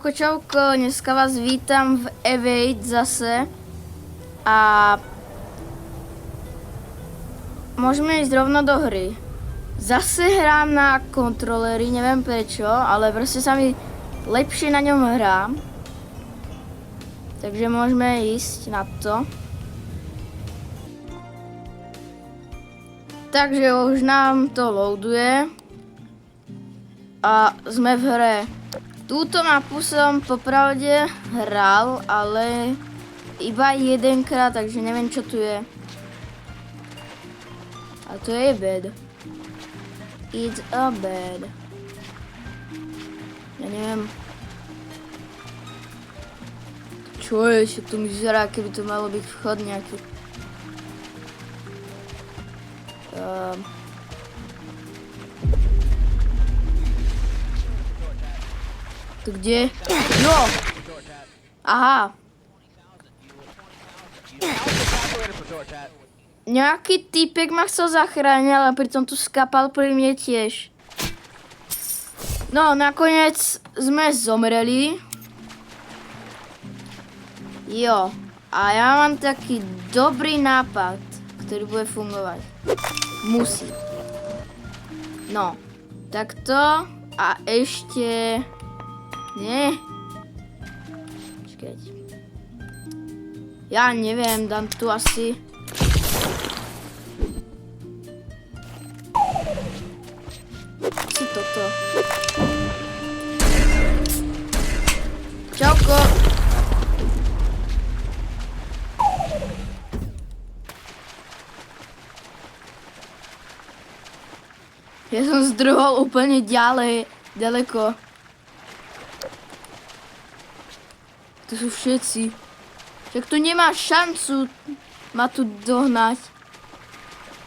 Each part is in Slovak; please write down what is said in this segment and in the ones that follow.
Čauko, dneska vás vítam v Evade zase a môžeme ísť rovno do hry. Zase hrám na kontroleri, neviem prečo, ale proste sa mi lepšie na ňom hrá. Takže môžeme ísť na to. Takže už nám to loaduje a sme v hre. Túto mapu som popravde hral, ale iba jedenkrát, takže neviem, čo tu je. A to je bed. It's a bed. Ja neviem. Čo je, že tu mi vyzerá, keby to malo byť vchod nejaký. Tu kde? Jo! Aha. Nejaký týpek ma chcel zachrániť, ale pritom tu skapal pri mne tiež. No, nakoniec sme zomreli. Jo. A ja mám taký dobrý nápad, ktorý bude fungovať. Musí. No. Takto. A ešte... Nie. Počkať. Ja neviem, dám tu asi. Asi toto. Čauko. Ja som zdrhol úplne ďaleko. To sú všetci. Však tu nemá šancu ma tu dohnať.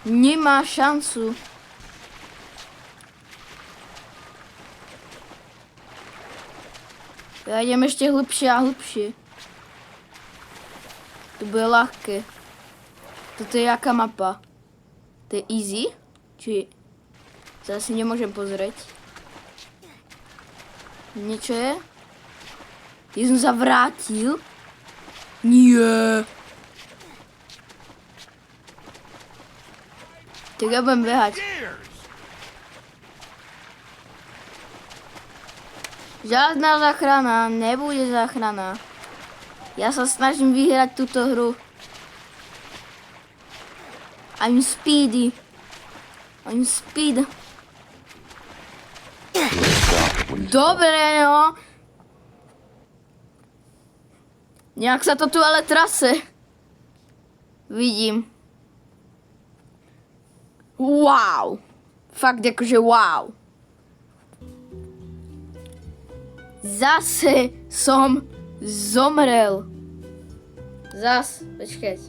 Nemá šancu. Ja idem ešte hlbšie a hlbšie. To bude ľahké. Toto je jaká mapa? To je easy? Či... Zase nemôžem pozrieť. Niečo je? Ja som sa vrátil. Nie. Tak ja budem behať. Žiadna záchrana, nebude záchrana. Ja sa snažím vyhrať túto hru. I'm speedy. I'm speed. Dobre, no. Nejak sa to tu ale trase. Vidím. Wow. Fakt akože wow. Zase som zomrel. Počkať.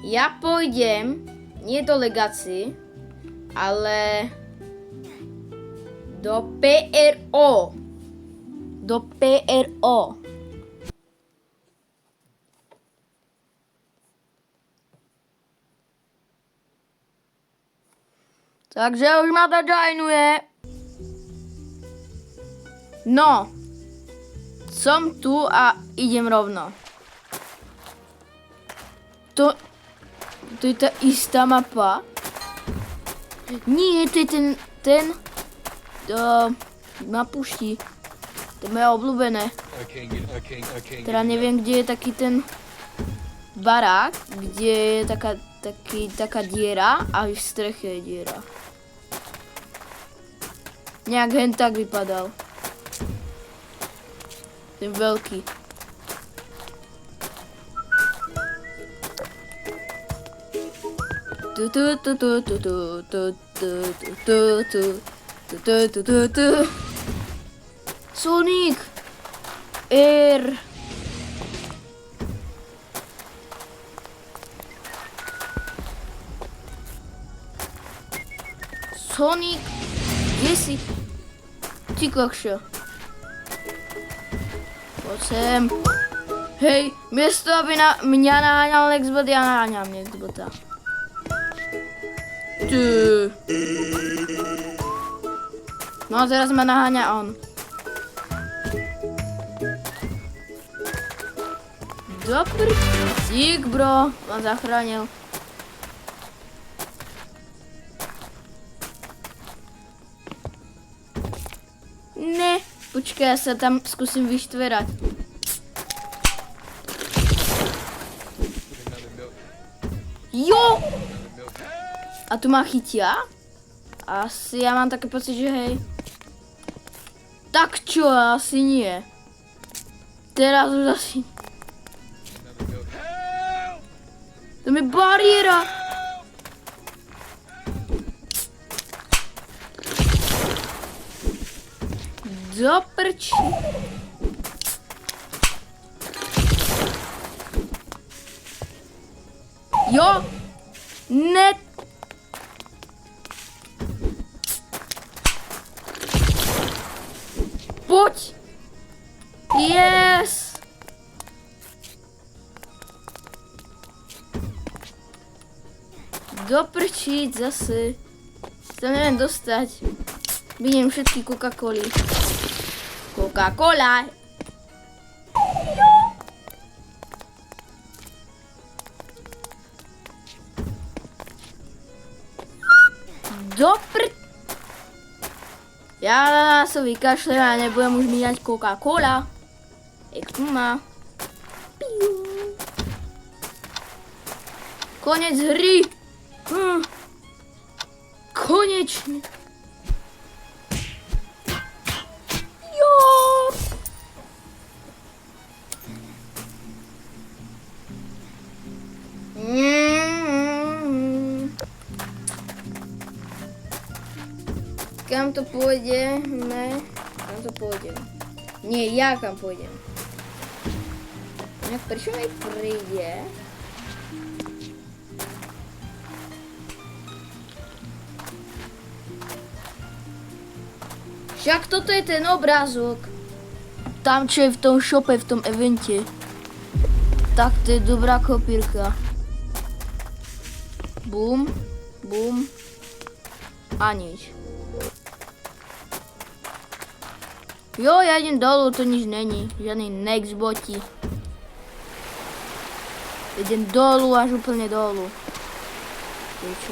Ja pôjdem, nie do legacy, ale do PRO. Do PRO. Takže už ma to joinuje. No. Som tu a idem rovno. To je tá istá mapa. Nie, to je ten na púšti. To je moje obľúbené. Teda neviem, kde je taký ten barák, kde je taká diera a v streche je diera. Nejak hen tak vypadal. Ten veľký. Sonic R. Sonic, kde si? Ty kokšo. Poď sem. Hej, miesto aby mňa naháňal Nextbot, ja naháňam Nextbota. No a teraz ma naháňa on. Dobrý. Dík, bro. Ma zachránil. Ne. Počkaj, ja sa tam skúsim vyštverať. Jo! A tu ma chytia? Asi ja mám taký pocit, že hej. Tak čo, asi nie. Teraz už asi... Tam je bariéra. Do prči. Jo! Ne! Poď! Yes! Doprčiť zase. Sa neviem dostať. Vidím všetky Coca-Coly. Coca-Cola! Ja na nás sa vykašlem a nebudem už míňať Coca-Cola. Jak tu má. Konec hry. Konečne. Jo. Kam to pôjde? Ne. Kam to pôjde? Nie, ja kam pôjdem. Prečo mi príde? Však toto je ten obrázok. Tam, čo je v tom shope, v tom evente. Tak to je dobrá kopírka. Bum, bum. A nič. Jo, ja idem dolu, to nič není. Žiadny next boti. Idem dolu, až úplne dolu. Čo?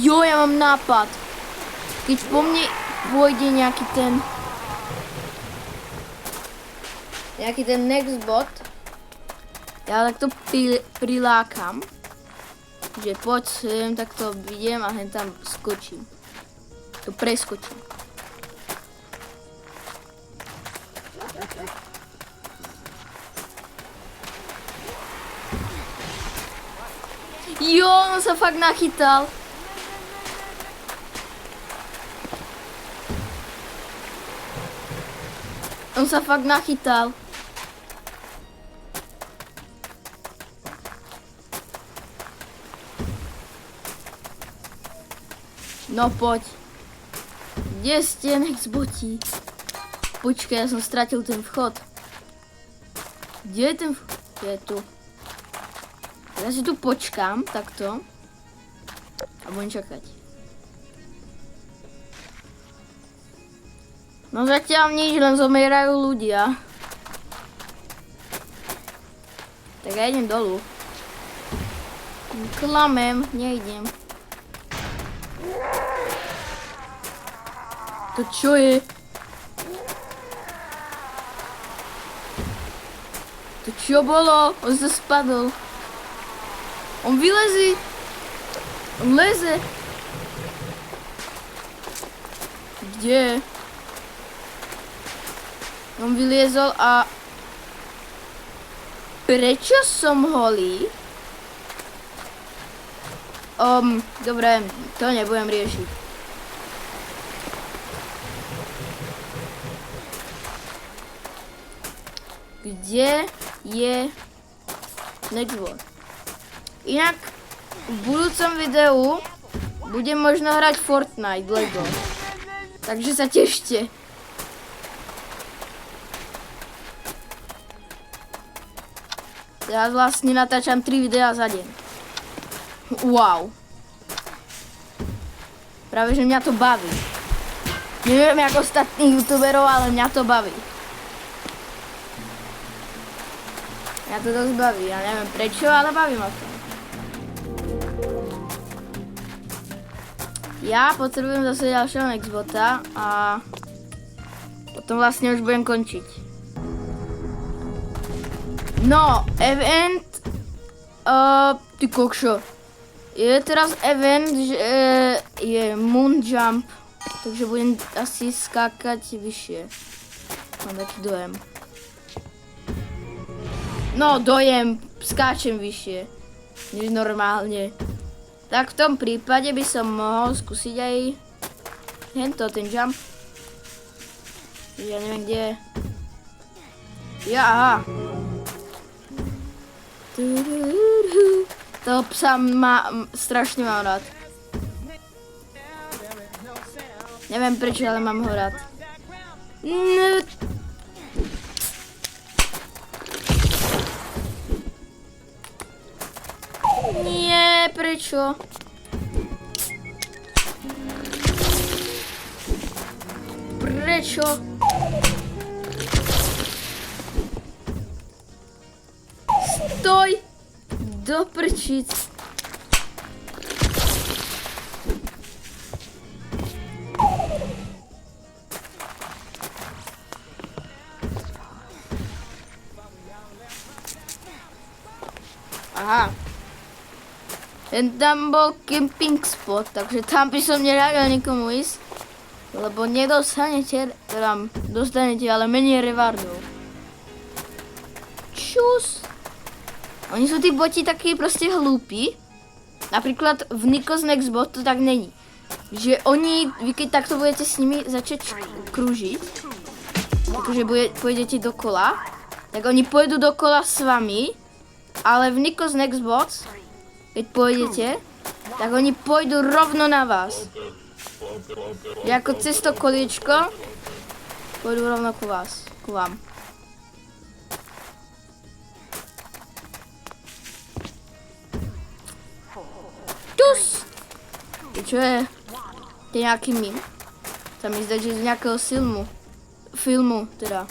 Jo, ja mám nápad. Keď po mne pôjde nejaký ten next bot, ja takto prilákam, že poď sem, tak to vidím a hen tam skočím. To preskočím. Jo, on sa fakt nachytal. On sa fakt nachytal. No poď. Kde ste, nexboti? Počkaj, ja som stratil ten vchod. Kde je ten vchod? Je tu. Ja si tu počkám, takto. A budem čakať. No zatiaľ nič, len zomierajú ľudia. Tak ja idem dolu. Klamem, nejdem. To čo je? To čo bolo? On sa spadol. On vylezí. On leze. Kde? On vyliezol a... Prečo som holý? Dobre, to nebudem riešiť. Kde je next world? Inak v budúcom videu budem možno hrať Fortnite Lego. Takže sa tešte. Ja vlastne natáčam 3 videá za deň. Wow. Práve, že mňa to baví. Neviem ako ostatných youtuberov, ale mňa to baví. Mňa to dosť baví, ja neviem prečo, ale baví ma to. Ja potrebujem zase ďalšieho Nexbota a potom vlastne už budem končiť. No, event, ty kokšo. Je teraz event, že je Moon Jump, takže budem asi skákať vyššie. Mám taký dojem. No, dojem, skáčem vyššie, než normálne. Tak v tom prípade by som mohol skúsiť aj ten jump. Ja neviem, kde je. Ja, aha. Toho psa strašne mám rád. Neviem prečo, ale mám ho rád. Nie, prečo? Prečo? Stoj! Do prčic. Aha. Tam bol camping spot, takže tam by som neradil nikomu ísť, lebo nedostanete, dostanete ale menej rewardov. Čus. Oni sú tí boti takí proste hlúpi. Napríklad v Nikos Next Bot to tak není. Že vy keď takto budete s nimi začať krúžiť, akože pôjdete dokola, tak oni pôjdu dokola s vami, ale v Nikos Next Bot, keď pôjdete, tak oni pôjdu rovno na vás. Že ako cez to koliečko, pôjdu rovno ku vám. Čus! Čo je? To je nejaký mím. Sa mi zdá, že z nejakého filmu, teda.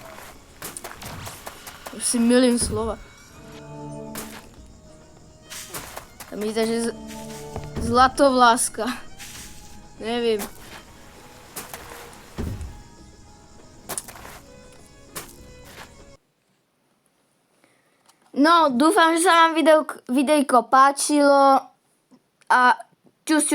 Už si milím slova. Sa mi zdá, že Zlatovláska. Neviem. No, dúfam, že sa vám videjko páčilo a čus.